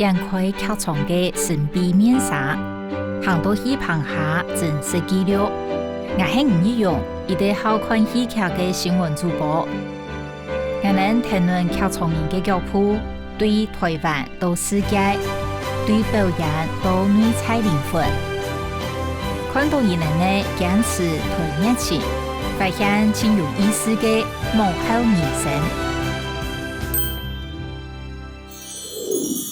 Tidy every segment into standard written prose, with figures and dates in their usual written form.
掩盖剧场嘅神秘面纱，行到去棚下真实记录。我係吳一勇，一個好看戲劇嘅新聞主播。我能談論劇場人嘅腳步，對台灣到世界，對表演到內在靈魂。看到人嘅堅持同熱情，發現真有意思嘅幕後人生。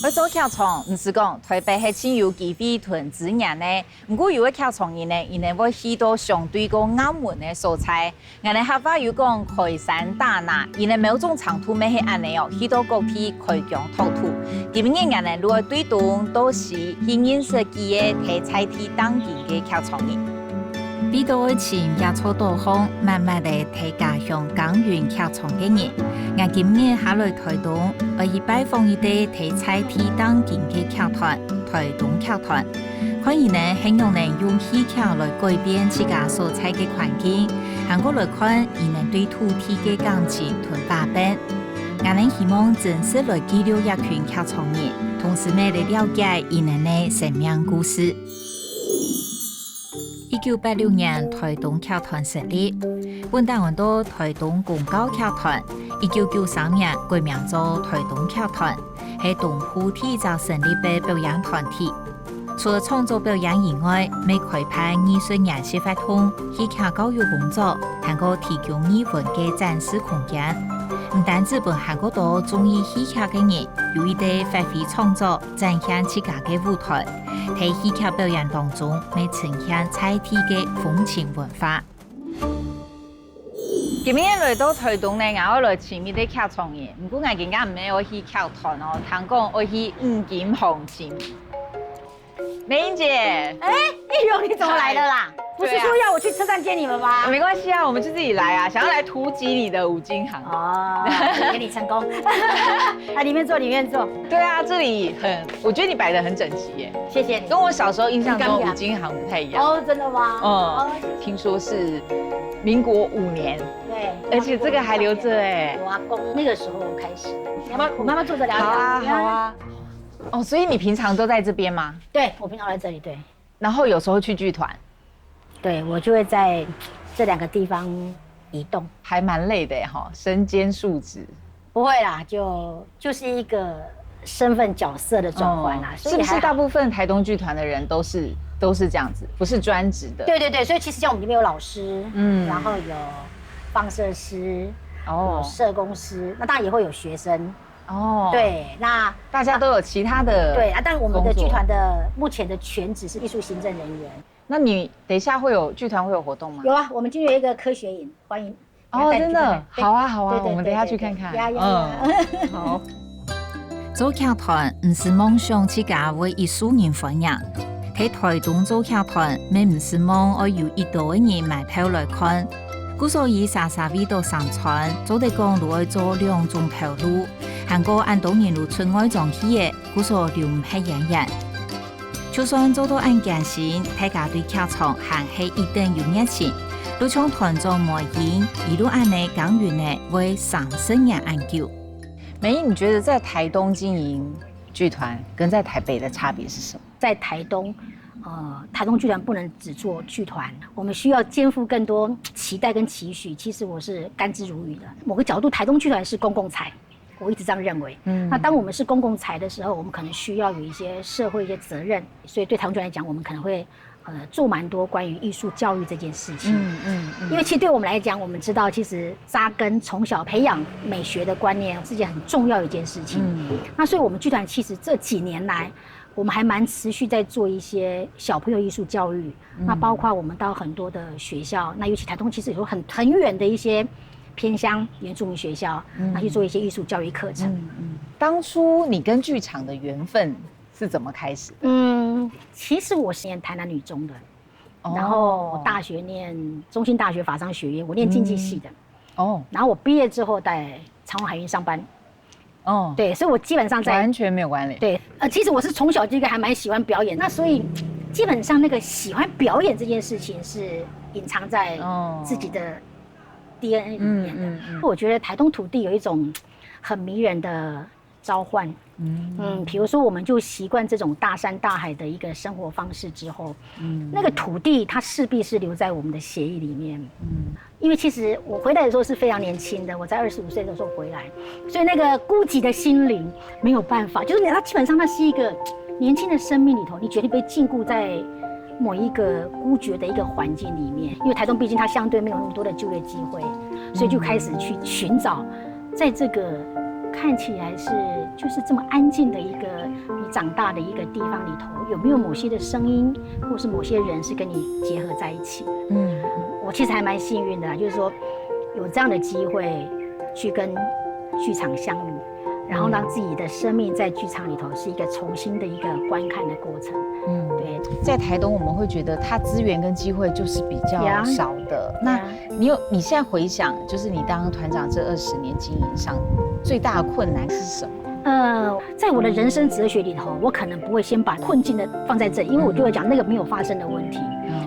我做劇場，唔是講台北係真有機會同資源呢。不過有個劇場人呢，伊呢會去到相對個澳門嘅所在。我哋客話有講開山打拿，伊呢某種長途咩係安尼哦，去到各地開疆拓土。今年我呢如果對動都是去認識幾個喺菜地當地嘅劇場人。比到前也初導航，慢慢地睇家鄉耕耘劇場嘅人。我今年下來台東，我去拜訪一啲睇菜地當地嘅劇團，台東劇團。看伊呢希望能用戲劇來改變自家所在嘅環境，韓國來看伊能對土地嘅感情同把柄。我能希望真實來記錄一群劇場人，同時呢來了解伊能嘅生命故事。1986年，台東劇團成立，本台灣到台東公交劇團。1993年改名做台東劇團，係東湖體育成立嘅表演團體。除了創作表演以外，未開辦藝術研習活動、戲劇教育工作，還個提供藝文嘅展示空間。唔單止本韓國多中意戲劇嘅人，有一啲發揮創作，展現自家嘅舞台。喺戲劇表演當中，未呈現在地嘅風情文化。今年來到台東呢，我來前面啲劇場人，不過我今日唔係我去劇團哦，聽講我去五金行情。美英姐，一勇你怎麼來的啦？不是說要我去車站接你們嗎？沒關係啊，我們就自己來啊，想要來突擊你的五金行。哦，給你成功。來裡面坐，裡面坐。對啊，這裡我覺得你擺得很整齊耶。謝謝你。跟我小時候印象中五金行不太一樣。哦，真的嗎？聽說是民國5年。對，而且這個還留着哎。我阿公那個時候開始。我媽媽坐着聊聊。好啊，好啊。哦，所以你平常都在這邊嗎？對，我平常在這裡，對。然後有時候去劇團。對，我就會在這兩個地方移動，還蠻累的哈，身兼數職。不會啦，就是一個身份角色的轉換啦。是不是大部分台東劇團的人都是這樣子，不是專職的？對對對，所以其實像我們這邊有老師，然後有放射師，有社工師，那當然也會有學生。哦，對，那大家都有其他的對啊，但我們的劇團的目前的全職是藝術行政人員。那你等一下劇團會有活動嗎？有啊，我們今天有一個科學營，歡迎。哦，真的，好啊好啊，我們等一下去看看。好。做劇團唔是夢想自家為藝術人分享，喺台東做劇團，咪唔是夢我有一多人買票來看。故所以沙味道上傳，做得講如愛做2種票路，韓國按當年如春愛狀起嘅，故所留唔係人人。就算做到按件線，大家對劇場還係一定有熱情。如從團做模型，一路按呢耕耘呢，為30年安久。美英，你覺得在台東經營劇團跟在台北的差別是什麼？在台東，台東劇團不能只做劇團，我們需要肩負更多期待跟期許。其實我是甘之如飴的。某個角度，台東劇團是公共財。我一直這樣認為。那當我們是公共財的時候，我們可能需要有一些社會一些責任，所以對台東劇團來講，我們可能會做蠻多關於藝術教育這件事情。因為其實對我們來講，我們知道其實紮根從小培養美學的觀念是件很重要的一件事情。那所以我們劇團其實這幾年來，我們還蠻持續在做一些小朋友藝術教育。那包括我們到很多的學校，那尤其台東其實有很遠的一些偏鄉原住民學校，那去做一些藝術教育課程。當初你跟劇場的緣分是怎麼開始？其實我是念台南女中的，然後我大學念中興大學法商學院，我念經濟系的。然後我畢業之後在長榮海運上班。對，所以我基本上在完全沒有關聯。對，其實我是從小就一個還蠻喜歡表演，那所以基本上那個喜歡表演這件事情是隱藏在自己的 DNA 裡面的。我覺得台東土地有一種很迷人的召唤。比如说我们就习惯这种大山大海的一个生活方式之后，那个土地它势必是留在我们的血液里面。因为其实我回来的时候是非常年轻的，我在25岁的时候回来，所以那个孤寂的心灵没有办法，就是它基本上它是一个年轻的生命里头，你决定被禁锢在某一个孤绝的一个环境里面。因为台东毕竟它相对没有那么多的就业机会，所以就开始去寻找，在这个看起来是就是这么安静的一个你长大的一个地方里头，有没有某些的声音，或是某些人是跟你结合在一起的？我其实还蛮幸运的啦，就是说有这样的机会去跟剧场相遇，然后让自己的生命在剧场里头是一个重新的一个观看的过程。对，在台东我们会觉得它资源跟机会就是比较少的。那你现在回想，就是你当团长这20年经营上最大的困难是什么？在我的人生哲学里头，我可能不会先把困境的放在这里，因为我就会讲那个没有发生的问题，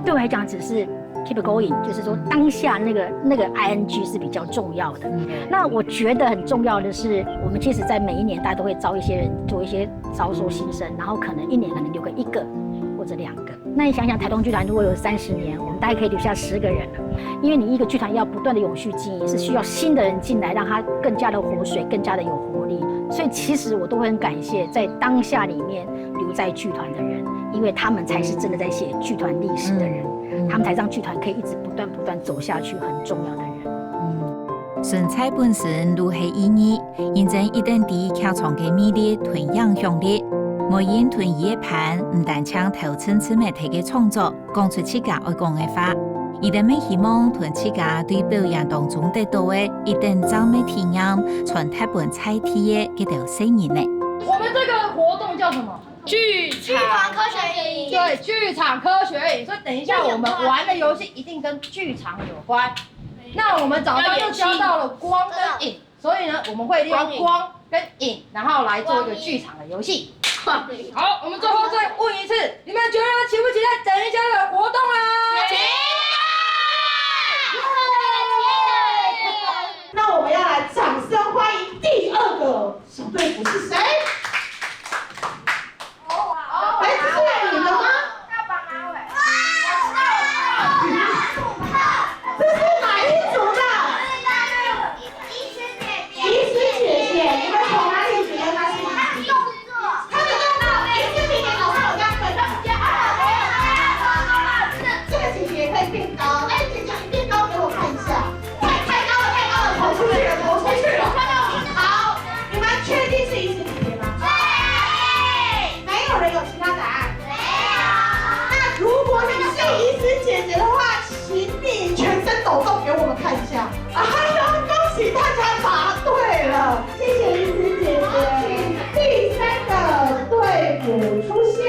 对我来讲只是 keep going， 就是说当下那个 ing 是比较重要的。那我觉得很重要的是，我们其实在每一年大家都会招一些人做一些招收新生，然后可能一年可能留个1个或者2个。那你想想，台东剧团如果有30年，我们大概可以留下10个人了。因为你一个剧团要不断的永续经营，是需要新的人进来，让它更加的活水，更加的有活力。所以其实我都会很感谢在当下里面留在剧团的人，因为他们才是真的在写剧团历史的人，他们才让剧团可以一直不断走下去，很重要的人。纯菜本身如系意义，认真一定地靠创嘅魅力同影响力。每因团伊嘅盘，唔但将头层次媒体嘅创作讲出自家爱讲嘅话，伊哋咪希望团自家对表演当中得到嘅一定赞美体验，传达本菜体嘅嗰条声音呢。我们这个活动叫什么？剧场科学营。对，剧场科学营。所以等一下我们玩的游戏一定跟剧场有关。那我们早上就教到了光跟影，所以呢，我们会利用光跟影，然后来做一个剧场的游戏。好，我们最后再问一次，你们觉得期不期待等一下的活动啊？期那我们要来掌声欢迎第2个小队服是谁？来，这是你的吗？这是哪一组的？怡诗姐姐，你们从哪里学的？他的动作，怡诗姐姐手上有钢粉，这个姐姐可以变高，哎，姐姐你变高给我看一下。太高了，投出去了。好，你们确定是怡诗姐姐吗？对。没有人有其他答案。没有。那如果你是怡诗姐姐的话，请你全身抖动给我们看一下。哎呀，恭喜大家答对了，谢谢怡诗姐姐。第3个队伍出现。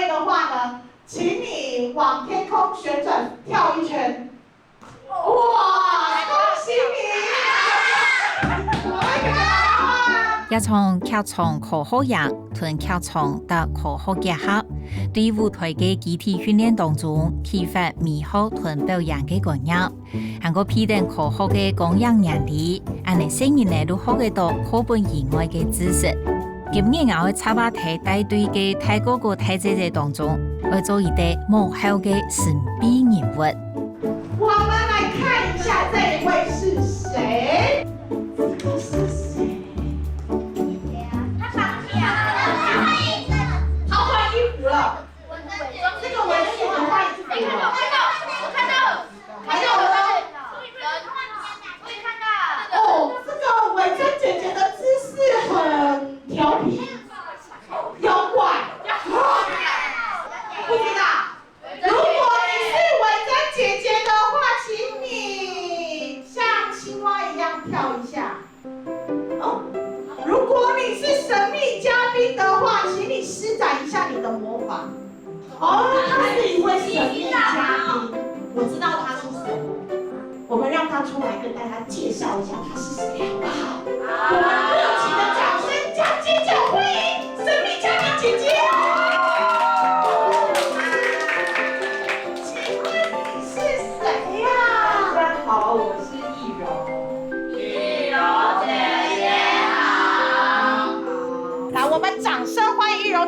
的话呢，请你往天空旋转跳1圈。哇，恭喜你！也从剧场科学营同剧场到科学结合，对舞台嘅集体训练当中，启发美好同表演嘅观念，还个批定科学嘅供养原理，安尼声音呢都学得到课本以外嘅知识。今年我会插把台带队嘅泰哥哥、泰姐姐当中，会做一个幕后嘅神秘人物。我们来看一下这一位是谁？这个是谁？他换衣服了。这个围裙的换衣服了。我看到。还有呢？哦，这个伟珍姐姐的姿势很调皮，妖怪，不知道。如果你是伟珍姐姐的话，请你像青蛙一样跳一下。哦，如果你是神秘嘉宾的话，请你施展一下你的魔法。哦，他是一位神秘嘉宾，我知道他是谁。我们让他出来跟大家介绍一下他是谁，好不好？我们热情的掌声加尖叫欢迎！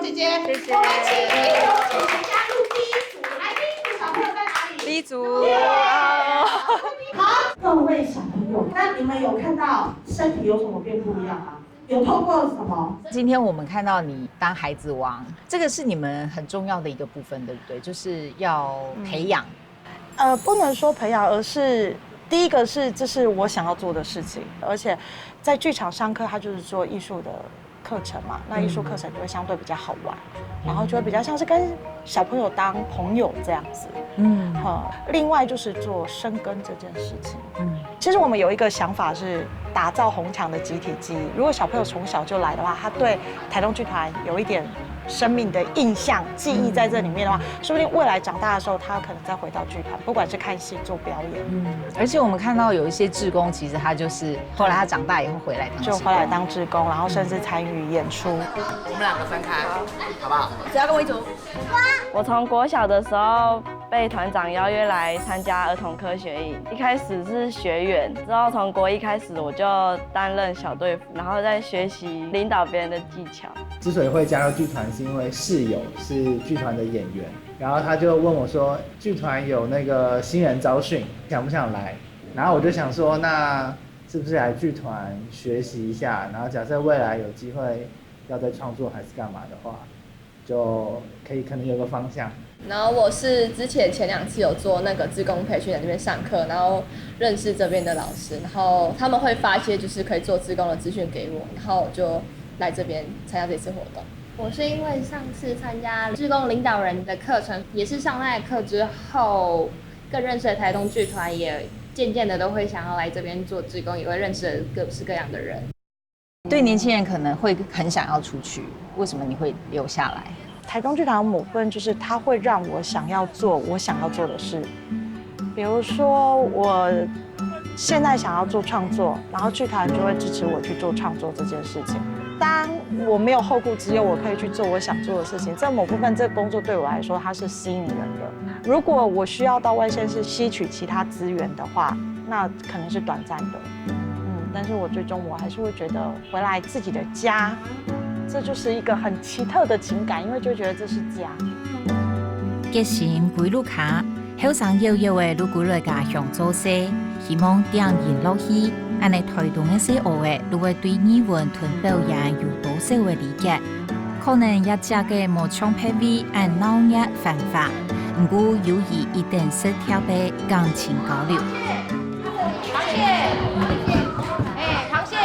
姐姐。谢谢。我们请一柔姐姐加入第一组，来，第一组小朋友在哪里？第一组。好，各位小朋友，那你们有看到身体有什么变不一样吗？有透过什么？今天我们看到你当孩子王，这个是你们很重要的一个部分，对不对？就是要培养。不能说培养，而是第一个是这是我想要做的事情，而且在剧场上课，它就是做艺术的课程嘛，那艺术课程就会相对比较好玩，然后就会比较像是跟小朋友当朋友这样子。另外就是做深耕这件事情。其实我们有一个想法是打造红墙的集体记忆。如果小朋友从小就来的话，他对台东剧团有一点生命的印象、记忆在这里面的话，说不定未来长大的时候，他可能再回到剧团，不管是看戏、做表演。而且我们看到有一些志工，其实他就是后来他长大以后回来当志工，就回来当志工，然后甚至参与演出。我们两个分开，好不好？只要跟我一组。我从国小的时候被团长邀约来参加儿童科学营，一开始是学员，之后从国一开始我就担任小队服，然后再学习领导别人的技巧。之所以会加入剧团，是因为室友是剧团的演员，然后他就问我说，剧团有那个新人招训，想不想来？然后我就想说，那是不是来剧团学习一下？然后假设未来有机会要再创作还是干嘛的话，就可能有个方向。然后我是前2次有做那个志工培训，在那边上课，然后认识这边的老师，然后他们会发一些就是可以做志工的资讯给我，然后我就来这边参加这次活动。我是因为上次参加志工领导人的课程，也是上那课之后，更认识了台东剧团，也渐渐的都会想要来这边做志工，也会认识了各式各样的人。对年轻人可能会很想要出去，为什么你会留下来？台东剧团的某部分就是它会让我想要做我想要做的事，比如说我现在想要做创作，然后剧团就会支持我去做创作这件事情。当我没有后顾之忧，我可以去做我想做的事情，这某部分这个工作对我来说它是吸引人的。如果我需要到外县市吸取其他资源的话，那可能是短暂的。但是我最终我还是会觉得回来自己的家，这就是一个很奇特的情感，因为就觉得这是家。结成几路卡，后生悠悠的如果来家乡做事，希望点燃落去，安尼推动的小学的，如果对语文同表演有多少的理解，可能也加个无强配比按脑热方法，不过有意一定是调配感情交流。螃蟹，螃蟹。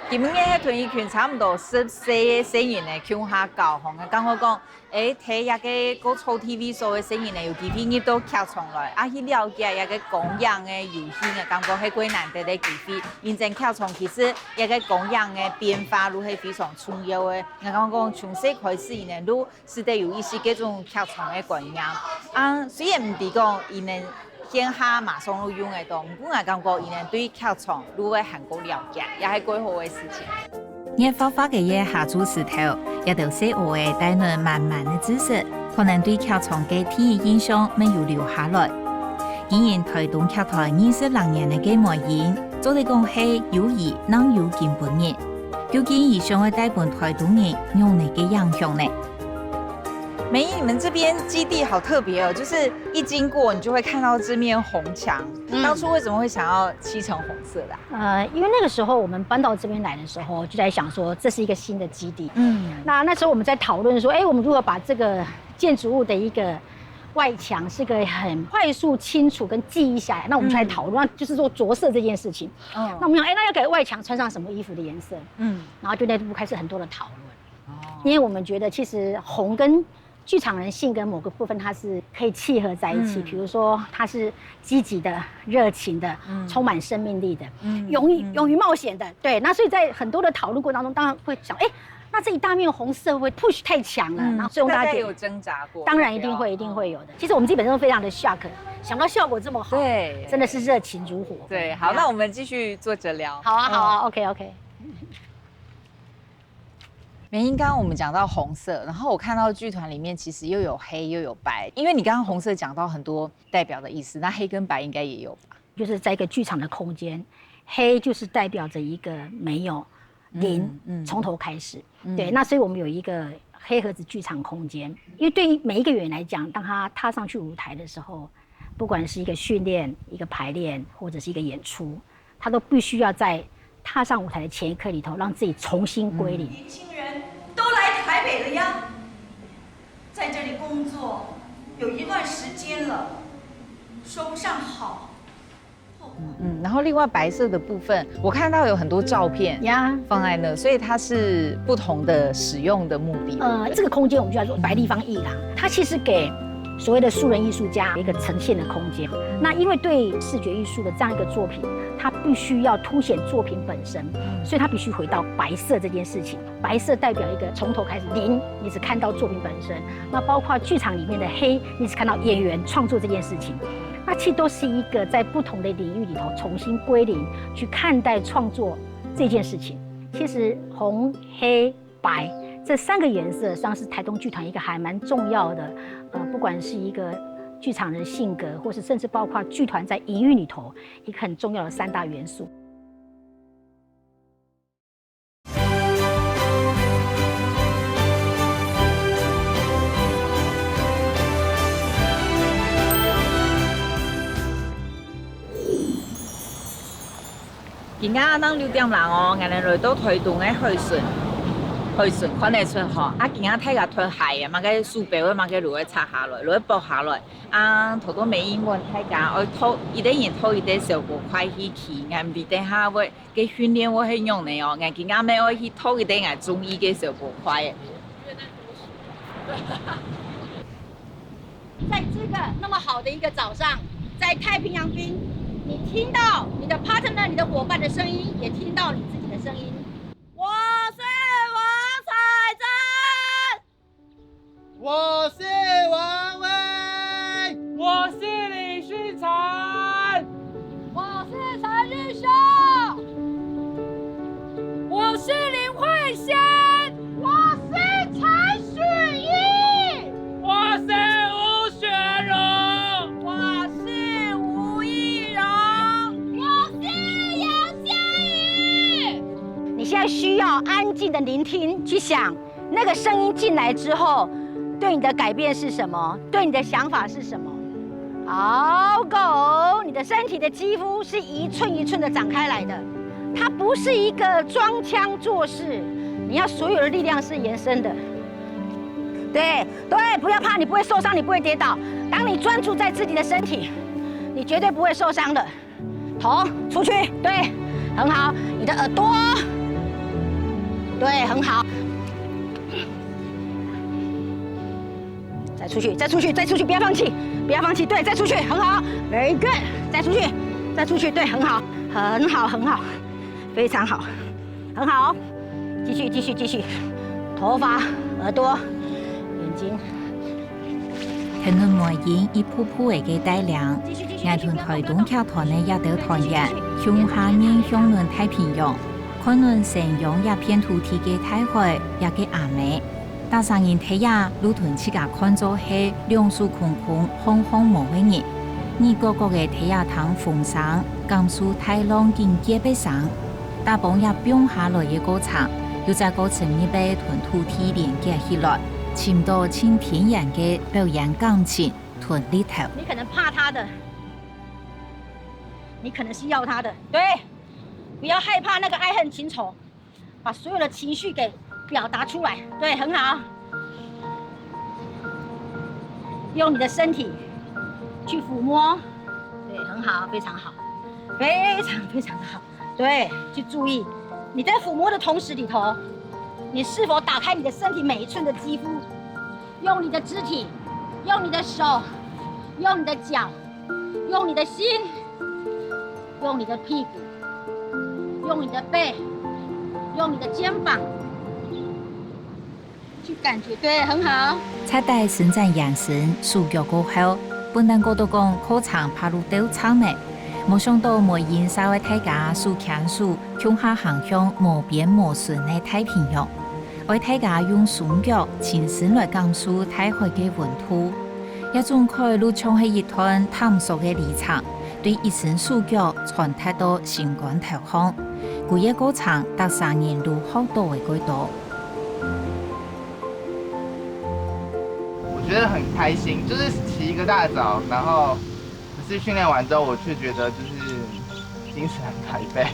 今日迄团一群差不多14个成员呢，向下教红嘅，讲我讲，睇一個操 TV show 嘅成員呢，有機會入到劇場來，去了解一個公養嘅遊戲嘅感覺係幾難得嘅機會。現正劇場其實一個公養嘅變化路係非常重要嘅。我講從細開始，伊呢都是得有一些這種劇場嘅觀念。雖然唔係講伊呢。線下馬上都用得到，不過我感覺伊呢對劇場如果很夠了解，也係幾好嘅事情。熱發發嘅嘢下組石頭，也都是我嘅帶來滿滿嘅知識，可能對劇場嘅第一印象沒有留下來。既然台東劇團26年嘅嘅模樣，做嚟講係有意能有根本嘅，究竟以上嘅帶本台東人用哪個影響呢？美儀，你們這邊基地好特別哦，就是一經過你就會看到這面紅牆。當初為什麼會想要漆成紅色的？因為那個時候我們搬到這邊來的時候，就在想說這是一個新的基地。那時候我們在討論說，我們如何把這個建築物的一個外墙是个很快速、清楚跟记忆下来。那我们就来讨论，就是说着色这件事情。那我们想，那要给外墙穿上什么衣服的颜色？然后就内部开始很多的讨论。因为我们觉得其实红跟剧场人性格某个部分它是可以契合在一起，比如说它是积极的、热情的、充满生命力的、勇于冒险的。对，那所以在很多的讨论过程当中，当然会想，那这一大面红色会 push 太强了，然后最终大家有挣扎过，当然一定会有的。其实我们基本上都非常的 shock， 想到效果这么好，对，真的是热情如火。对，好，那我们继续坐着聊。好啊，OK。美英，刚刚我们讲到红色，然后我看到剧团里面其实又有黑又有白，因为你刚刚红色讲到很多代表的意思，那黑跟白应该也有吧？就是在一个剧场的空间，黑就是代表着一个没有零，从头开始。对，那所以我们有一个黑盒子剧场空间，因为对于每一个演员来讲，当他踏上去舞台的时候，不管是一个训练、一个排练或者是一个演出，他都必须要在踏上舞台的前一刻里头，让自己重新归零。年轻人都来台北了呀，在这里工作有一段时间了，说不上好。然后另外白色的部分，我看到有很多照片放在那，所以它是不同的使用的目的。这个空间我们就叫做白立方艺廊，它其实给所谓的素人艺术家一个呈现的空间。那因为对视觉艺术的这样一个作品，它必须要凸显作品本身，所以它必须回到白色这件事情。白色代表一个从头开始零，你只看到作品本身。那包括剧场里面的黑，你只看到演员创作这件事情。那其实都是一个在不同的领域里头重新归零去看待创作这件事情。其实红、黑、白这3个颜色，算是台东剧团一个还蛮重要的，不管是一个剧场人性格，或是甚至包括剧团在营运里头一个很重要的3大元素。而家當6點鐘哦，我哋來到台東嘅去順看得出吼。今仔睇個脫鞋啊，嘛個樹標啊，嘛個落去拆下來，落去剝下來。頭都美英文睇個，我拖一啲人拖一啲小步快去騎，我唔知等下我嘅訓練我係用的哦。我今仔咩我去拖一啲我中意嘅小步快嘅。在这个那么好的一个早上，在太平洋滨。你听到你的 partner、你的伙伴的声音，也听到你自己的声音。我是王彩珍，我是王威，我是李旭成，我是陈日秀，我是林慧仙，我是陈许艺，我是吴雪荣，我是吴艺荣，我是杨佳宇。你现在需要安静的聆听，去想那个声音进来之后，对你的改变是什么？对你的想法是什么？好，狗，你的身体的肌肤是一寸一寸的长开来的，它不是一个装腔作势，你要所有的力量是延伸的。对，不要怕，你不会受伤，你不会跌倒。当你专注在自己的身体，你绝对不会受伤的。头出去，对，很好。你的耳朵，对，很好。再出去，再出去，再出去，不要放弃，不要放弃，对，再出去，很好 ，very good， 再出去，再出去，对，很好，很好，很好，非常好，很好，继续，继续，继续，头发、耳朵、眼睛。聽到內演一鋪鋪嘅帶領，我同台東劇團呢也到團日，向下面向論太平洋，看論成陽一片土地嘅大海，也嘅亞美。大上人睇下，路團自家看做係兩樹空空、空空無嘅人，你個個嘅睇下趟風聲，甘肅太浪見結北上，大幫也變下來嘅過程，要在過程裏邊同土地連結起來。請到青天然嘅表演鋼琴團裏頭。你可能怕他的，你可能是要他的，对，不要害怕那个爱恨情仇，把所有的情绪给表达出来，对，很好。用你的身体去抚摸，对，很好，非常好，非常的好。对，去注意你在抚摸的同时里头，你是否打开你的身体每一寸的肌肤，用你的肢体，用你的手，用你的脚，用你的心，用你的屁股，用你的背，用你的肩膀。去感觉，对，很好。彩带伸展养生，数脚过后，本人觉得讲课程爬入斗场呢，没想到没因稍微大家数强数，向下航向无边无顺的太平洋，为大家用双脚亲身来感受大海嘅温度，也总可以入场係一段探索嘅旅程，对一生数脚传达到新冠投降，故一過程達3年入好多嘅軌道。我觉得很开心，就是起一个大早，然后可是训练完之后，我却觉得就是精神很百倍。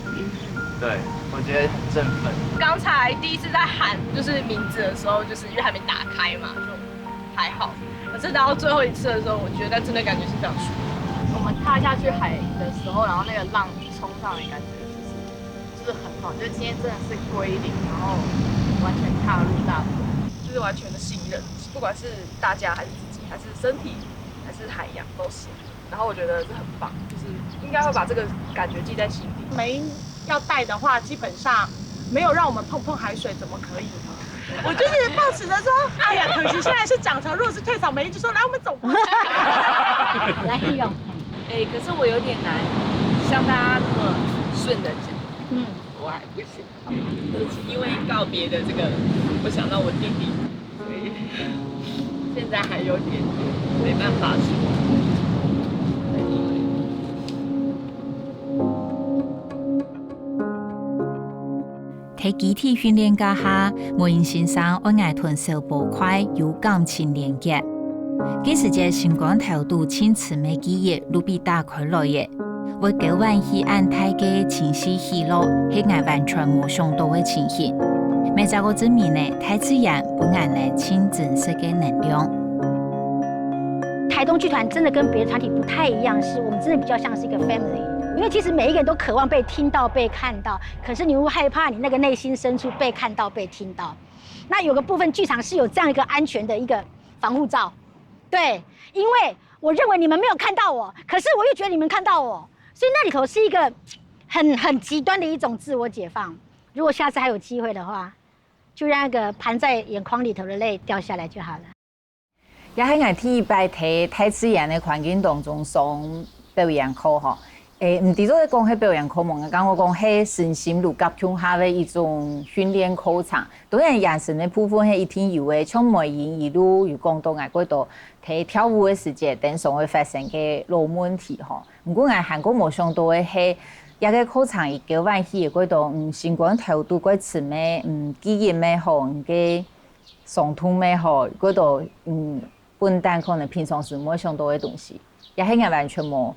对，我觉得很振奋。刚才第一次在喊就是名字的时候，就是因为还没打开嘛，就还好。可是到最后一次的时候，我觉得真的感觉是非常舒服。我们踏下去海的时候，然后那个浪冲上来，感觉就是很好，就是今天真的是归零，然后完全踏入大海，就是完全的信任。不管是大家还是自己，还是身体，还是海洋，都是。然后我觉得这很棒，就是应该会把这个感觉记在心里。没要带的话，基本上没有让我们碰海水，怎么可以呢？我就是抱持着说，哎呀，可惜现在是涨潮，如果是退潮，美丽就说来，我们走吧。来用。可是我有点难像大家那么顺的讲。我还不行。因为告别的这个，我想到我弟弟。现在还有点没办法说。喺集體訓練家下，莫因先生愛愛同小波塊有感情連結。幾時節新冠頭度親慈美記憶，路比打開來嘅，為九萬喜安泰嘅情緒喜樂，係愛完全冇想到嘅情形。每在我證明呢，太自然不按來親真實嘅能量。台東劇團真的跟別的團體不太一樣，是我們真的比較像是一個 family。因為其實每一個人都渴望被聽到、被看到，可是你會害怕你那個內心深處被看到、被聽到。那有個部分劇場是有這樣一個安全的一個防護罩，對，因為我認為你們沒有看到我，可是我又覺得你們看到我，所以那裡頭是一個很極端的一種自我解放。如果下次還有機會的話，就讓那個盤在眼眶裡頭的淚掉下來就好了。也喺我第一擺睇太自然嘅環境當中上表演課嗬。唔止咗講係表演課嘛，我講係身心靈夾強下嘅一種訓練課程。當然人生嘅部分係一定有嘅，像每人一路有講到外嗰度睇跳舞嘅時節，等上會發生嘅老問題嗬。唔過我韓國冇想到嘅係一個課程一九萬起嘅嗰度，新冠頭度嗰次咩記憶咩好，嘅傷痛咩好，嗰度本單可能平常時冇想到嘅東西，也係我完全冇。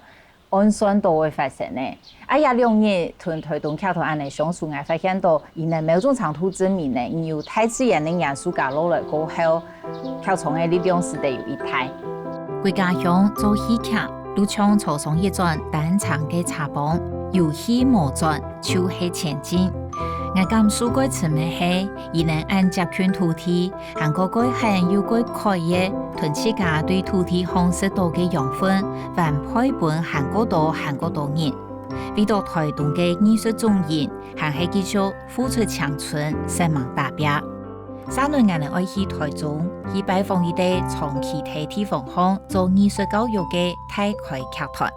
按算都會發生呢。哎呀，2年同推動劇團安尼相處，我發現到原來某種程度證明呢，有太自然的元素加落來過後，劇場的力量是得有一體。歸家鄉做戲劇，都唱草上一轉單場嘅插幫，有戲無轉，手係前進。我感受過次咩係，而能按接圈土地，韓國過很有過開業，同自家對土地方式到嘅養分，還配本韓國多人，為到台東嘅藝術中人，還係繼續付出青春，生命打拼。3年我哋愛去台中，去拜訪一啲長期喺地方上做藝術教育嘅大開劇團。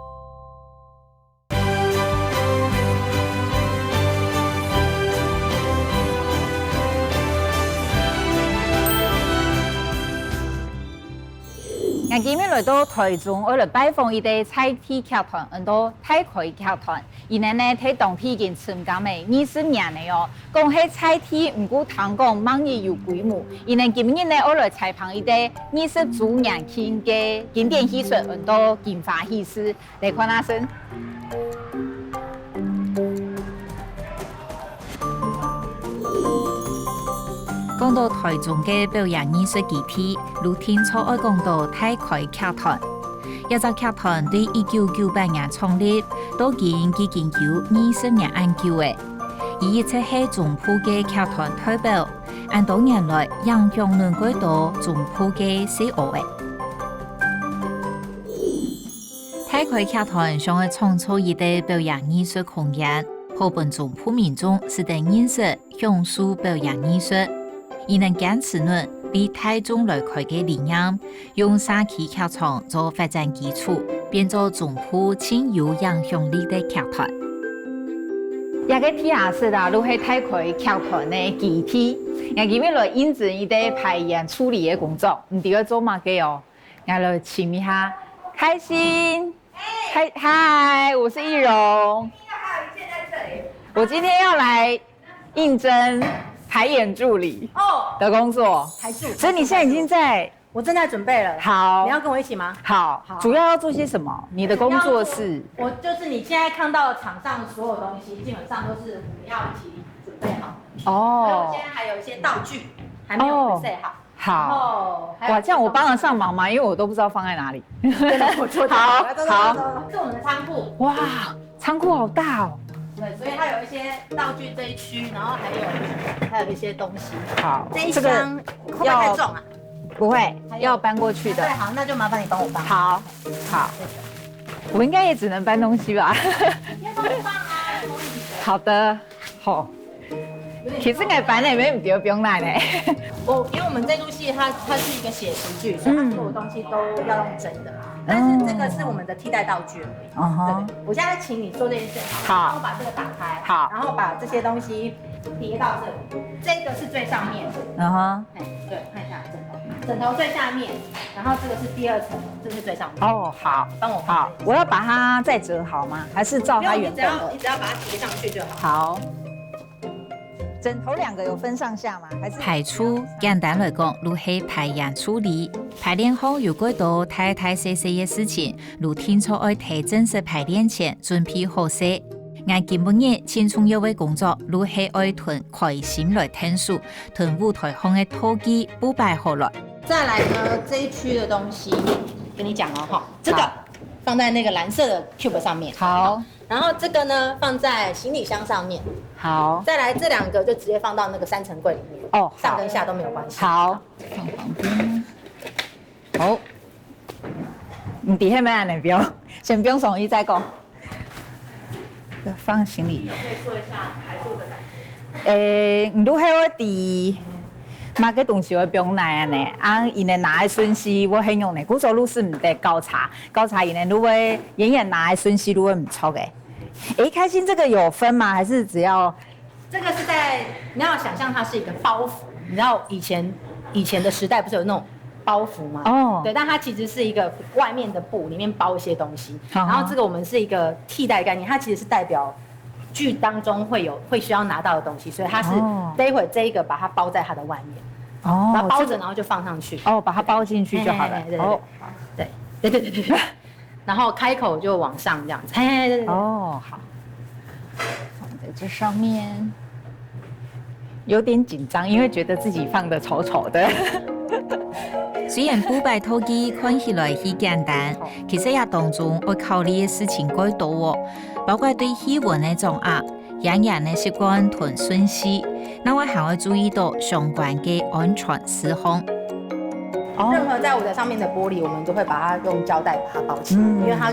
我今日來到台中，我來拜訪一啲菜地劇團，很多大開劇團。而呢喺當地已經成咁嘅20年嚟哦。講起菜地，唔過聽講猛嘢有規模。而呢今日呢，我來採訪一啲20周年慶嘅經典戲術，很多金華戲師嚟看下先。讲到台中嘅表演艺术基地，如听错爱讲到太开剧团。一只剧团对1998年创立，到今已經有20年研究嘅。伊一直係中部嘅劇團代表，按多年來影響能幾多中部嘅事務嘅。太開劇團想要創造一個表演藝術空間，好幫中部民眾是得認識、享受表演藝術，伊能堅持呢。俾台中來開嘅理念，用社區劇場做發展基礎，變做中部輕有影響力的劇團。一個地下室啦，都係太開劇團嘅基地，我今日來應徵伊啲排演處理嘅工作，唔知要做乜嘅哦。我來請一下，開心，嗨，我是易容，我今天要來應徵。排演助理的工作，所以你现在已经在，我正在准备了。好，你要跟我一起吗？好，主要要做些什么？你的工作是？我就是你现在看到场上所有东西，基本上都是我们要一起准备好。哦。所以我现在还有一些道具还没有准备好。好。哇，这样我帮得上忙吗？因为我都不知道放在哪里。好，这是我们的仓库。哇，仓库好大哦。对，所以它有一些道具这一区，然后还有一些东西。好，这一箱会不会太重啊？不会，要搬过去的。对，好，那就麻烦你帮我搬。好，好，我应该也只能搬东西吧。要帮我搬啊！好的，好。其实我搬那边不用来呢。因为我们这出戏它是一个写实剧，所以它所有东西都要用真的。但是这个是我们的替代道具而已。对，我现在请你做这件事，好，然后把这个打开，好，然后把这些东西叠到这里。这个是最上面的，对，看一下枕头最下面，然后这个是第二层，这是最上面。哦，好，帮我好，我要把它再折好吗？还是照它原本的？你只要把它叠上去就好。好。枕頭兩個有分上下嗎？還是排出簡單來講，如係排演處理。排練後有幾多大細嘅事情，如聽錯愛睇正式排練前準備好勢。我今半夜輕鬆有位工作，如係愛屯開心來聽書，屯舞台上嘅陶機補擺好來。再來呢，這一區的東西跟你講哦，哈，這個放在那個藍色的 cube 上面。好。然後這個呢放在行李箱上面。好，再來這兩個就直接放到那個3層櫃裡面。哦，上跟下都沒有關係。好，放旁邊。好，唔底下咩？你不用，先不用送醫再講。放行李。可以做一下排度的感覺。唔都係我哋買個東西我不用來呢，伊呢拿的順序我很用呢。古時候是唔得高茶伊呢如果演拿的順序如果唔錯嘅。開心這個有分嗎？還是只要？這個是在你要想象它是一個包袱，你知道以前的時代不是有那種包袱嗎？哦，對，但它其實是一個外面的布，裡面包一些東西。然後這個我們是一個替代概念，它其實是代表劇當中會需要拿到的東西，所以它是待會這一個把它包在它的外面，哦，把它包着然後就放上去，哦，把它包進去就好了。哦，對。然後開口就往上這樣子。對。哦，好，放在這上面，有點緊張，因為覺得自己放得醜醜的。雖然補擺陶機看起來很簡單，其實也當中會考慮的事情幾多哦，包括對氣溫的掌握、演員的習慣同順序，那我還會注意到相關的安全事項。任何在舞台上面的玻璃，我們都會把它用膠帶把它包起來，因為它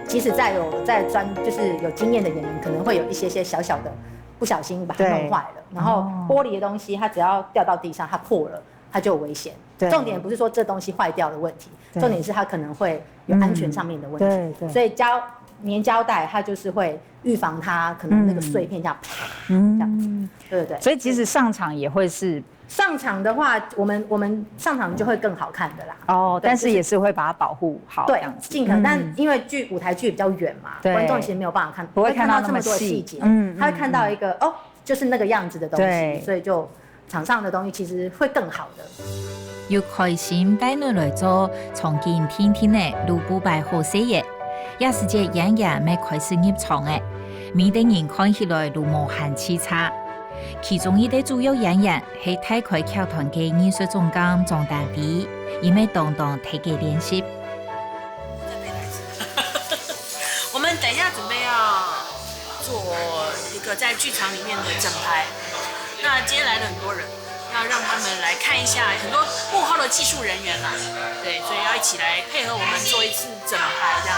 即使就是有經驗的演員，可能會有一些小小的不小心把它弄壞了。然後玻璃的東西，它只要掉到地上，它破了，它就有危險。重點不是說這東西壞掉的問題，重點是它可能會有安全上面的問題。所以粘膠帶，它就是會預防它可能那個碎片這樣啪這樣子，對不對？所以其實上場也會是。上場的話，我們上場就會更好看的啦。哦，但是也是會把它保護好。對，盡可能。但因為舞台劇比較遠嘛，觀眾其實沒有辦法看，不會看到這麼多細節。他會看到一個就是那個樣子的東西，所以就場上的東西其實會更好的。要開心帶你來做重見天天的如補擺好些嘢，也是隻演員未開始入場的，面的人看起來如無限凄差。其中一对主要演员是太开劇團嘅藝術總監莊丹飛，因為當睇嘅練習。我們等一下準備要做一個在劇場裡面的整排，那今天來了很多人，要讓他們來看一下很多幕後的技術人員啦，對，所以要一起來配合我們做一次整排這樣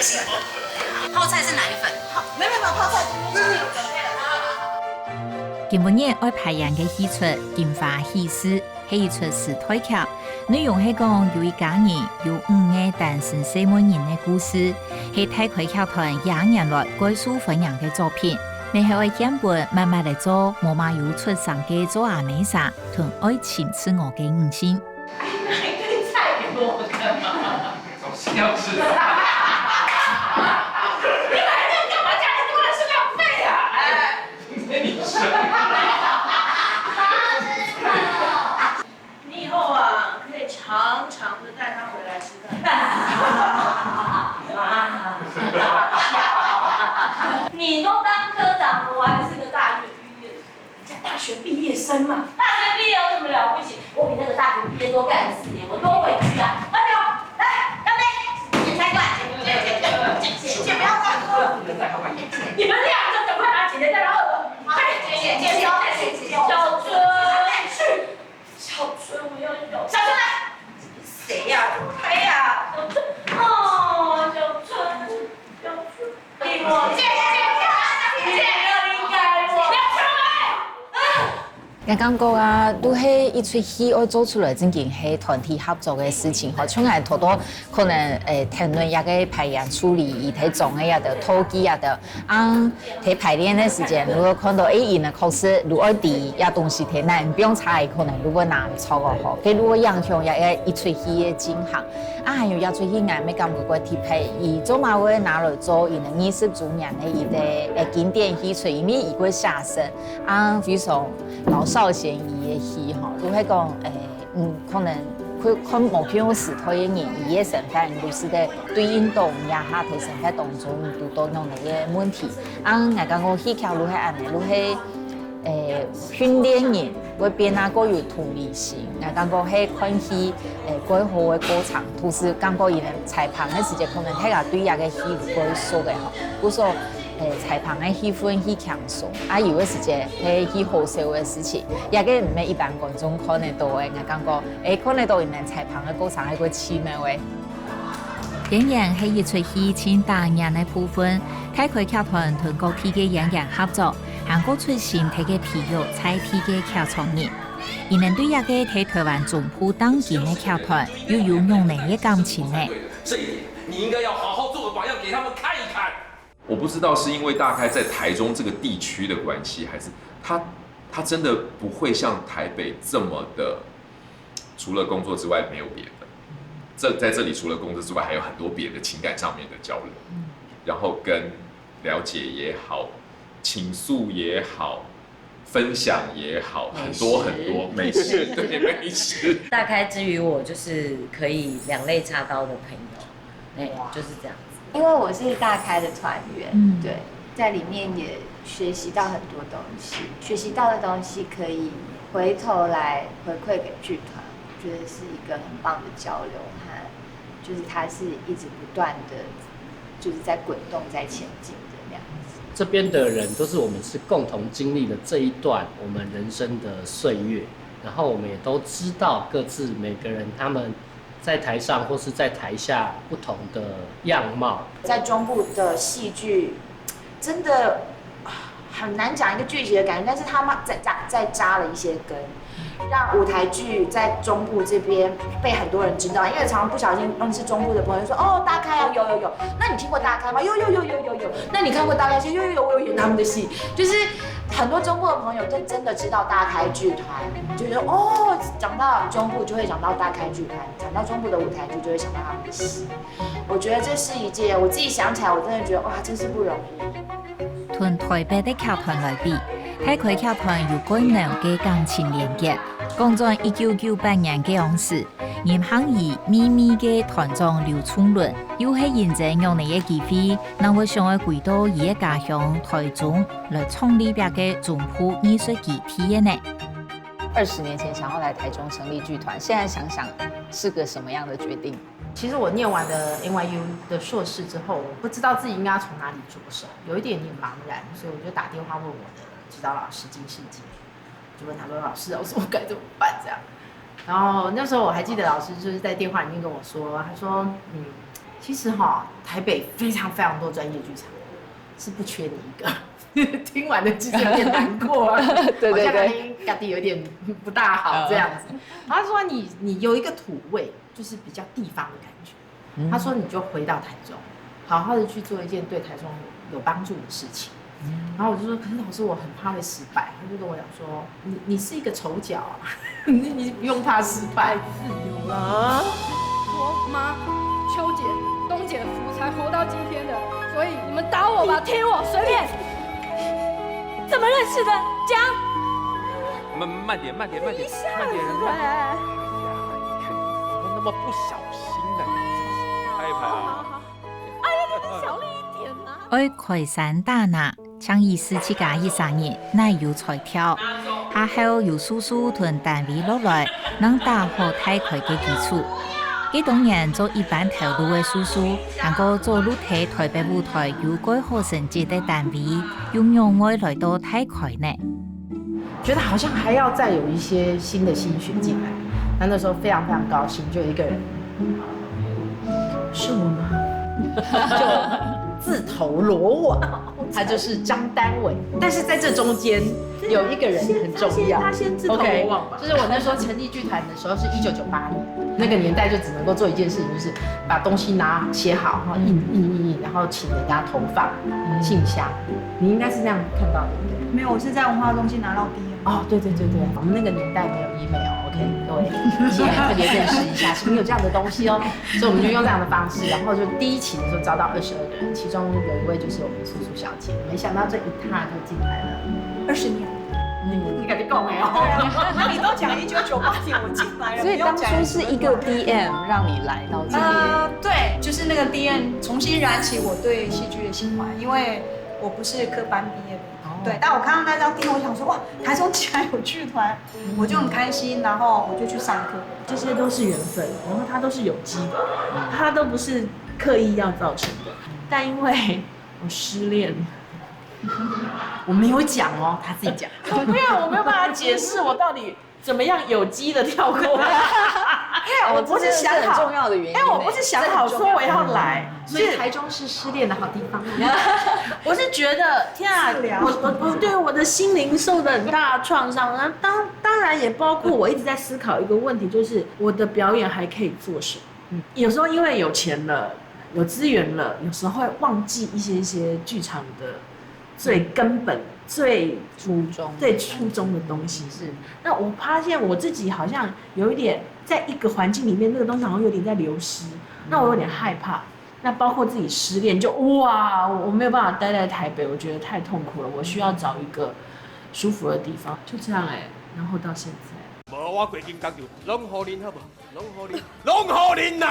子。泡菜是哪一份？沒有泡菜，今日愛排演嘅戲出《金花喜事》係一出時代劇，內容係講有一家人有5個單身細妹人嘅故事，係太開劇團20年來快速分享嘅作品。你係愛見本慢慢嚟做，冇嘛有出生嘅做阿妹莎同愛情自我嘅5星。拿一堆菜給我幹嘛？總是要吃的。你買這個幹嘛？加很多的食料費啊！哎，你吃。你以後啊，可以常常的帶他回來吃飯。你都當科長了，我還是個大學畢業，人家大學畢業生嘛，大學畢業有什麼了不起？我比那個大學畢業多幹了4年，我多委屈啊！快點，來，乾杯！姐才過來，姐不要再喝，你們兩個趕快把姐姐帶到2樓，快點，姐，小春，小春，我要小春來，誰呀？誰呀？哦，小春，給我姐。我感覺啊，都係一出戲要做出來，真正係團體合作嘅事情。好，像係好多可能談論一個排演處理，伊睇總嘅也得，拖機也得。睇排練嘅時間，如果看到因嘅考試，如果啲嘢東西睇難，不用猜，可能如果難錯個好，佢如果影響也一出戲嘅進行。還有一出戲我咪感覺過貼配，伊做馬會拿來做伊嘅20周年嘅伊個經典戲出，因為伊個下身非常老少咸宜嘅戲吼，都係講可能佢目標時代嘅人，伊嘅身份都是在對應到也下體身份當中都多樣嘅問題。我感覺戲劇都係安尼，都係訓練人會變啊個有同理心。我感覺係看戲過好嘅過程，同時感覺伊嘅裁判嘅時間可能睇下對一個戲過熟嘅吼，故說。裁判嘅氣氛去強鬆，有嘅時間係去好笑嘅事情，也個唔係一般觀眾看得到嘅，我感覺看得到人哋裁判嘅過程係個趣味嘅。演員係一出戲前大人嘅部分，太開劇團同各批嘅演員合作，韓國出身睇嘅皮肉菜批嘅劇場人，而能對一個喺台灣總部當建嘅劇團要有濃濃嘅感情呢。這一點你應該要好好做個榜樣，給他們看一看。我不知道是因為大概在台中這個地區的關係，還是他真的不會像台北這麼的，除了工作之外沒有別的。在這裡除了工作之外，還有很多別的情感上面的交流，然後跟了解也好，傾訴也好，分享也好，很多很多美食，對美食。大開之於我就是可以兩肋插刀的朋友，就是這樣。因為我是大開的團員，對，在裡面也學習到很多東西，學習到的東西可以回頭來回饋給劇團，我覺得是一個很棒的交流，和就是它是一直不斷的，就是在滾動在前進的那樣子。這邊的人都是我們是共同經歷了這一段我們人生的歲月，然後我們也都知道各自每個人他們在台上或是在台下不同的樣貌。在中部的戲劇，真的很難講一個具體的感覺，但是他們在扎了一些根，讓舞台劇在中部這邊被很多人知道。因為常常不小心認識中部的朋友說：“哦，大開啊，有。”那你聽過大開嗎？有。那你看過大開戲？有，我有演他們的戲，就是很多中部的朋友就真的知道大開劇團，就是哦，講到中部就會想到大開劇團，講到中部的舞台劇就會想到他們的戲。我覺得這是一件我自己想起來，我真的覺得哇，真是不容易。同台北的劇團來比，太開劇團有幾濃嘅感情連結。講在1998年嘅往事，银行以秘密嘅团长刘聪伦，又系现在用你嘅机会，能会想要回到伊嘅家乡台中来创立别个中埔艺术基地嘅呢。20年前想要来台中成立剧团，现在想想是个什么样的决定？其实我念完的 NYU 的硕士之后，我不知道自己应该要从哪里着手，有一点点茫然，所以我就打电话问我的指导老师金世杰，就问他说：“老师，我该怎么办？”这样。然后那时候我还记得老师就是在电话里面跟我说，他说：“其实台北非常非常多专业剧场，是不缺你一个。”听完的其实有点难过啊，对对对，好像家底有点不大好这样子。然后他说你有一个土味，就是比较地方的感觉。他说你就回到台中，好好的去做一件对台中有帮助的事情。然后我就说，可是老师我很怕会失败。他就跟我讲说，你是一个丑角啊，你不用怕失败。自由了。我妈、秋姐、东姐福才活到今天的，所以你们打我吧，踢我随便。怎么认识的？讲。慢点，人。哎呀，怎么那么不小心呢？拍一拍啊！哎呀，你小力一点啊！爱开山打拿，抢意思自家一生日，乃有彩跳。下後由叔叔同單位落來，能打好大概嘅基礎。佢當年做一般投入嘅叔叔，能夠做露台台北舞台有改好成績的單位，用用愛來到大概呢。覺得好像還要再有一些新的心血進來。那時候非常非常高興，就有一個人，是我嗎？就自投羅網，他就是張丹偉。但是在這中間有一個人很重要，他先自投羅網吧。就是我那時候成立劇團的時候是1998年，那個年代就只能夠做一件事情，就是把東西寫好，然後印，然後請人家投放信箱。你應該是這樣看到的，對不對？沒有，我是在文化中心拿到畢業。哦，對，我們那個年代沒有 email，OK，各位，現在特別認識一下，是不是有這樣的東西哦？所以我們就用這樣的方式，然後就第一期的時候招到22個人，其中有一位就是我們素素小姐，沒想到這一踏就進來了20年。你趕緊講沒有？對啊，那你都講1998年我進來了，所以當初是一個 DM 讓你來到這邊。對，就是那個 DM 重新燃起我對戲劇的情懷，因為我不是科班畢業的。對，但我看到那張電腦，我想說哇，台中竟然有劇團，我就很開心，然後我就去上課。這些都是緣分，然後它都是有機的，它都不是刻意要造成的。但因為我失戀，我沒有講哦，他自己講。對啊，我沒有辦法解釋我到底怎麼樣有機的跳過。因為我不是想好，很重要的原因。因為我不是想好說我要來，所以台中是失戀的好地方。我是覺得，天啊，我對我的心靈受了很大的創傷。然後當然也包括我一直在思考一個問題，就是我的表演還可以做什麼？有時候因為有錢了，有資源了，有時候會忘記一些劇場的最根本、最初衷的東西。是，那我發現我自己好像有一點在一個環境裡面，那個東西好像有點在流失，那我有點害怕。那包括自己失戀，就哇，我沒有辦法待在台北，我覺得太痛苦了，我需要找一個舒服的地方。就這樣然後到現在。無我過金剛球，攏互恁好不好？攏互恁吶！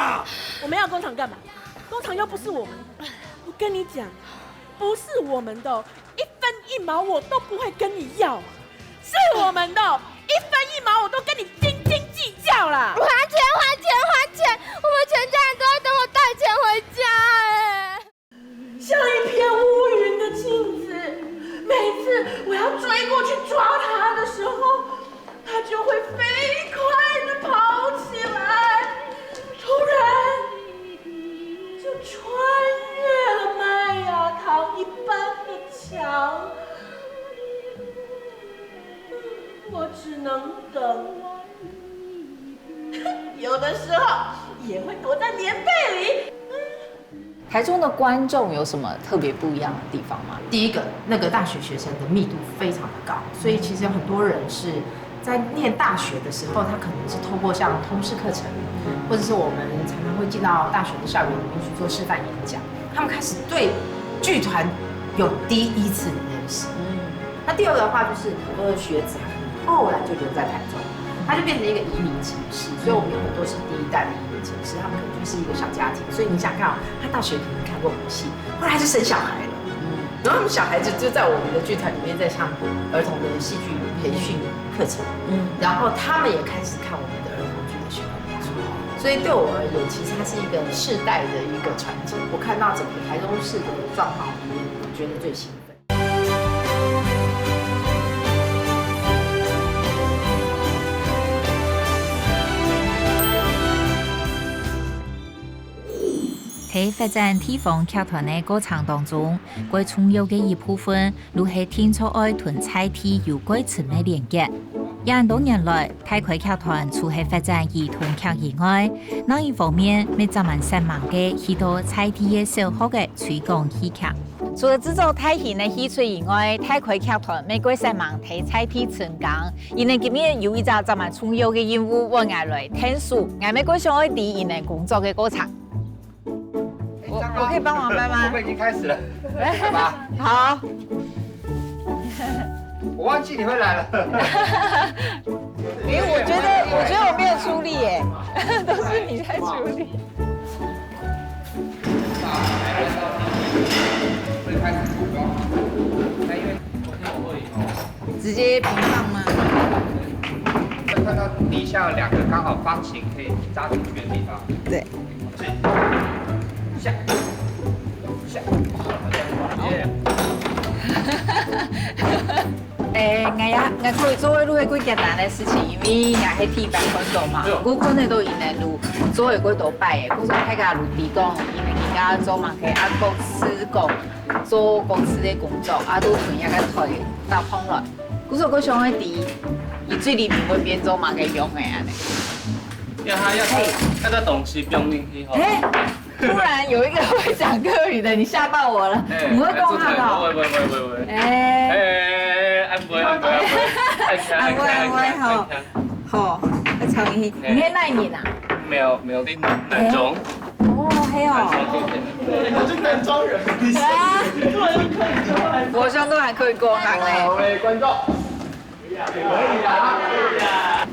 我们要工厂干嘛？工厂又不是我们。我跟你讲，不是我们的，一分一毛我都不会跟你要。是我们的，一分一毛我都跟你斤斤计较啦！还钱！我们全家人都要等我带钱回家哎。像一片乌云的镜子，每次我要追过去抓它的时候，它就会飞快地跑起来，突然就穿越了麦芽糖一般的墙。我只能等，有的时候也会躲在棉被里。台中的观众有什么特别不一样的地方吗？第一个，那个大学学生的密度非常的高，所以其实有很多人是在念大学的时候，他可能是透过像通识课程，或者是我们常常会进到大学的校园里面去做示范演讲，他们开始对剧团有第一次的认识。那第二个的话就是很多的学子，他可能后来就留在台中，它就变成一个移民城市，所以我们有很多是第一代的移民城市，他们可能就是一个小家庭，所以你想看他大学可能看过母戏，后来他就生小孩了，然后他们小孩子就在我们的剧团里面在上儿童的戏剧培训课程，然后他们也开始看我们的儿童剧的学校演出，所以对我而言，其实它是一个世代的一个传承。我看到整个台中市的状况里面，我觉得最兴奋。喺發展地方劇團嘅過程當中，最重要嘅一部分，就係天初愛同彩體有過親密連結。廿多年來，太葵劇團除係發展兒童劇以外，另一方面，咪專門成忙嘅許多彩體嘅小學嘅推廣戲劇。除了製作大型嘅戲曲以外，太葵劇團咪過成忙睇彩體成功。因為今日有一隻專門重要嘅任務，我嗌來聽書，嗌咪過上愛啲因嘅工作嘅過程。我可以幫忙搬嗎？我們已經開始了，好吧？好。我忘記你會來了。我覺得我沒有出力耶，都是你在出力。直接平放嗎？會看到底下有兩個剛好方形可以扎進去的地方。對。下，下，我可以做的路係幾簡單的事情，因為我係地板運動嘛，我可能都以內路做嘅幾多擺嘅，我說睇下路地講，因為人家做嘛嘅，公司講做公司嘅工作，都同一個台搭碰來，我說我想喺地，以最裡面會變做嘛嘅用嘅安尼。要他懂西不用進去吼。突然有一個會講客語的，你嚇到我了。你會講下的？會。安慰，好，我唱一，你係哪一年啊？沒有，南中。哦，係哦。我是南莊人。我相都還可以過行嘞。各位觀眾，可以啊。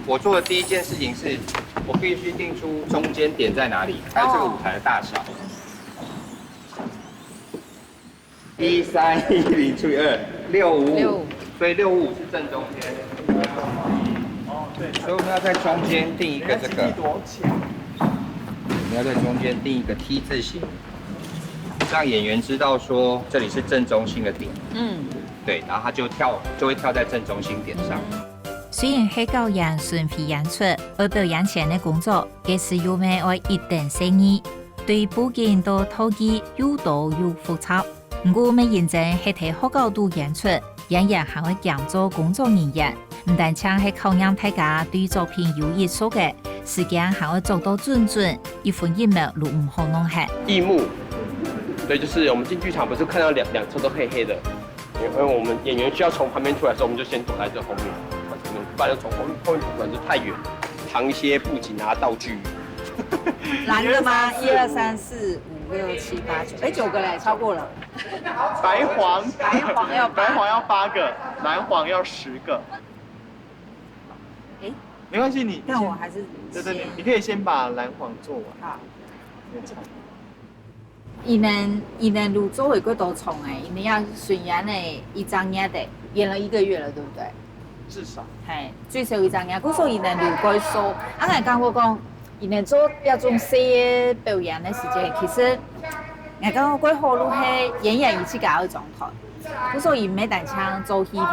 我做的第一件事情是，我必須定出中間點在哪裡，還有這個舞台的大小。1310除以2，655，所以655是正中間。哦，對。所以我們要在中間定一個這個。我們要在中間定一個 T 字形，讓演員知道說這裡是正中心的點。對，然後他就會跳在正中心點上。雖然係教人順序演出，而表演前嘅工作，嘅是要咩愛一定誠意，對布景到套技又多又複雜。不過咪認真係睇好高度演出，演員還會講做工作人員，唔單止係考驗大家對作品有藝術嘅，時間還會做到準，一分一秒都唔好弄黑。翼幕，對，就是我們進劇場不是看到兩側都黑黑的，因為我們演員需要從旁邊出來的時候，我們就先躲在這後面。不然就從後面出來就太遠，藏一些布景啊道具。藍的嗎？1、2、3、4、5、6、7、8、9， 9個嘞，超過了。白黃要8個，藍黃要10個。沒關係，你。但我還是。對，你可以先把藍黃做完。好。伊能錄做回幾多場誒？你要巡演誒一張嘢的，演了1個月了，對不對？至少係最少一張嘢，嗰時候伊能錄過數。啱啱講過講，伊能做一種細嘅表演嘅時間，其實我講過好路係演員一起搞嘅狀態。嗰時候伊唔係單槍做戲片，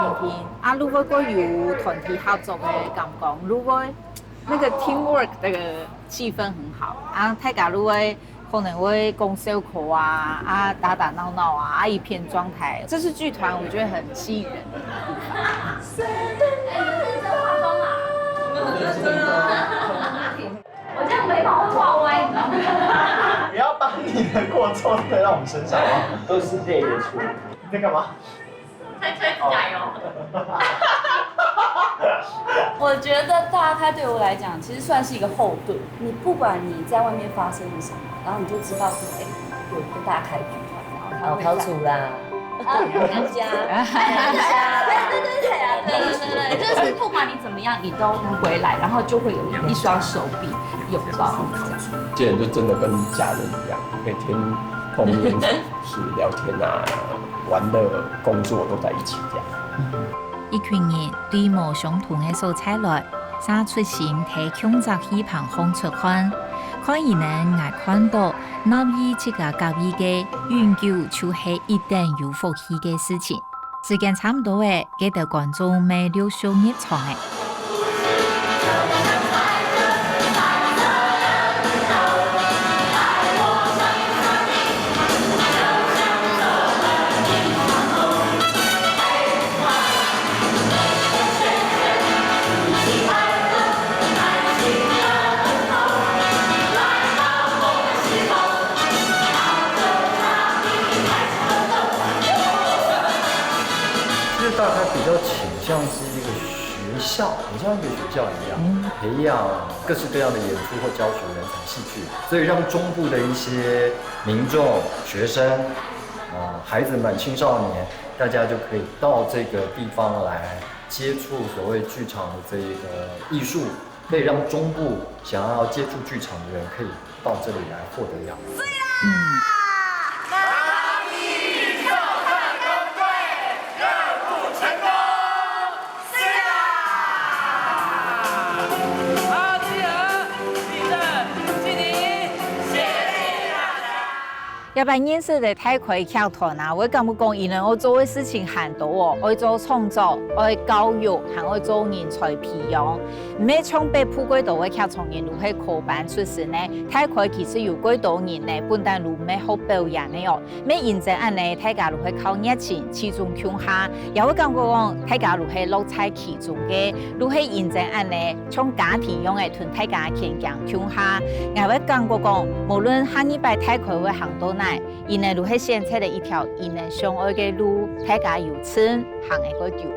如果有團體合作嘅感覺，如果那個 teamwork 嘅氣氛很好，大家如果可能會講笑口打打鬧鬧一片狀態，這是劇團我覺得很吸引人的部分。我這樣眉毛會畫歪，你知道嗎？你要把你的過錯推到我們身上嗎？都是這一出。你在幹嘛？在吹指甲油。我覺得大開對我來講，其實算是一個後盾。你不管你在外面發生了什麼，然後你就知道說，有個大開劇團，然後他會跑出啦。对，就是不管你怎么样，你都回来，然后就会有一双手臂拥抱这样。这人就真的跟家人一样，每天碰面是聊天啊、玩乐、工作都在一起这样。一群人对无相同的素材来，生出心睇强集起旁风出看，看伊能眼看到，那伊这个教育嘅永久就是一定有福气嘅事情。时间差唔多诶，记得观众每6小入场诶。大概比较倾向是一个学校，很像一个学校一样，培养各式各样的演出或教学人才戏剧，所以让中部的一些民众、学生、孩子们、青少年，大家就可以到这个地方来接触所谓剧场的这一个艺术，可以让中部想要接触剧场的人可以到这里来获得养分。要不然认识的太快跳团啊！我感觉讲，伊能我做的事情很多哦，爱做创作，爱教育，还爱做人才培养。唔係像北埔幾多嘅劇場人，如係科班出身呢？太快其實有幾多人呢？本單如唔係好表演嘅哦。咩認真安呢？大家如係靠熱情，始終強下。又會感覺講，大家如係樂在其中嘅，如係認真安呢？像家庭樣嘅同大家傾講強下。我會感覺講，無論下禮拜太快會行到哪。伊呢，如係選擇了一條伊呢相愛嘅路，大家有錢行一個條。